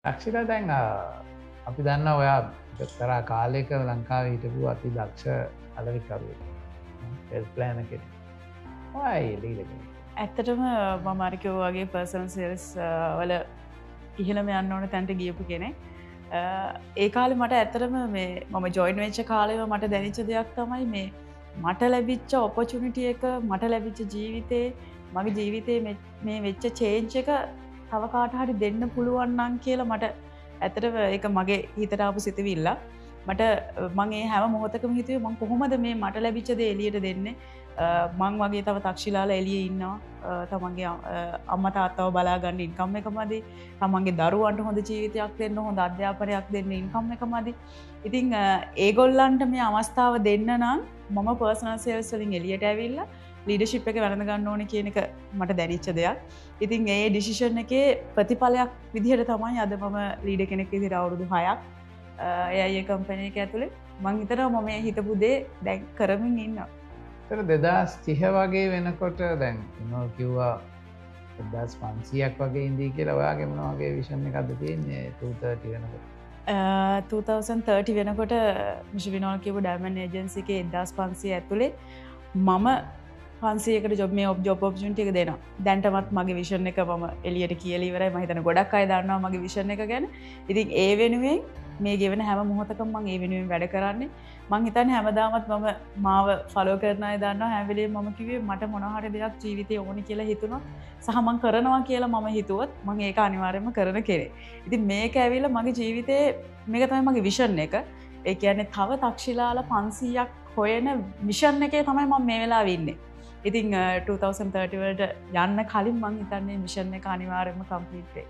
දක්ෂිලා දැන් අපි දන්නවා ඔයා එක්තරා කාලයක ලංකාවේ හිටපු අති දක්ෂ අලවිකරුවෙක්. හෙල්ත් ප්ලෑනර් කෙනෙක්. ඔයා ලීඩර් කෙනෙක්. ඇත්තටම මම අර කිව්වා වගේ පර්සනල් සේල්ස් වල ඉහළම යන්න ඕන තැනට ගියපු කෙනෙක්. ඒ කාලේ මට ඇත්තටම මේ මම ජොයින් වෙච්ච කාලේම මට දැනෙච්ච දෙයක් තමයි මේ මට ලැබිච්ච ඔපචුනිටි එක මට ලැබිච්ච ජීවිතේ මගේ ජීවිතේ මේ වෙච්ච චේන්ජ් එක තව කාට හරි දෙන්න පුළුවන් නම් කියලා මට ඇත්තටම ඒක මගේ හිතට ආපු සිතුවිල්ල. මට මම ඒ හැම මොහොතකම හිතුවේ මම කොහොමද මේ මට ලැබිච්ච දේ එළියට දෙන්නේ. මං වගේ තව තක්ෂිලාලා එළියේ ඉන්නවා. තමන්ගේ අම්මා තාත්තව බලාගන්න ඉන්කම් එකමදි. තමන්ගේ දරුවන්ට හොඳ ජීවිතයක් දෙන්න හොඳ අධ්‍යාපනයක් දෙන්න ඉන්කම් එකමදි. ඉතින් ඒගොල්ලන්ට මේ අවස්ථාව දෙන්න නම් මම පර්සනල් සේල්ස් වලින් එළියට ඇවිල්ලා ලීඩර්ෂිප් එක වැළඳ ගන්න ඕනේ කියන එක මට දැනෙච්ච දෙයක්. ඉතින් ඒ ඩිසිෂන් එකේ ප්‍රතිඵලයක් විදිහට තමයි අද මම ලීඩර් කෙනෙක් විදිහට අවුරුදු 6ක් AI කම්පැනි එක ඇතුලේ මං හිතනවා මම මේ හිතපු දේ දැන් කරමින් ඉන්නවා. ඒතර 2030 වගේ වෙනකොට දැන් මොනවා කිව්වා 1500ක් වගේ ඉඳී කියලා ඔයාගේ මොන වගේ විෂන් එකක්ද තියෙන්නේ 230 වෙනකොට? 2030 වෙනකොට මිෂ විනෝල් කියපු ඩයමන්ඩ් ඒජන්සි එකේ 1500 ඇතුලේ මම 500කට ජොබ් ඔපචුනිටි එක දෙනවා. දැන්ටමත් මගේ විෂන් එක මම එළියට කියලා ඉවරයි. මම හිතන්නේ ගොඩක් අය දන්නවා මගේ විෂන් එක ගැන. ඉතින් ඒ වෙනුවෙන් මේ ගෙවන හැම මොහොතකම මම ඒ වෙනුවෙන් වැඩ කරන්නේ. මම හිතන්නේ හැමදාමත් මම මාව ෆලෝ කරන අය දන්නවා හැම වෙලේම මම කිව්වේ මට මොන හරි දෙයක් ජීවිතේ ඕනි කියලා හිතුණොත් සහ මම කරනවා කියලා මම හිතුවොත් මම ඒක අනිවාර්යයෙන්ම කරන කෙනෙක්. ඉතින් මේක ඇවිල්ලා මගේ ජීවිතේ මේක තමයි මගේ විෂන් එක. ඒ කියන්නේ තව තක්ෂිලාලා 500ක් හොයන මිෂන් එකේ තමයි මම මේ වෙලාවේ ඉන්නේ. ඉතින් 2030 වලට යන්න කලින් මම හිතන්නේ මිෂන් එක අනිවාර්යයෙන්ම කම්ප්ලීට් වෙයි.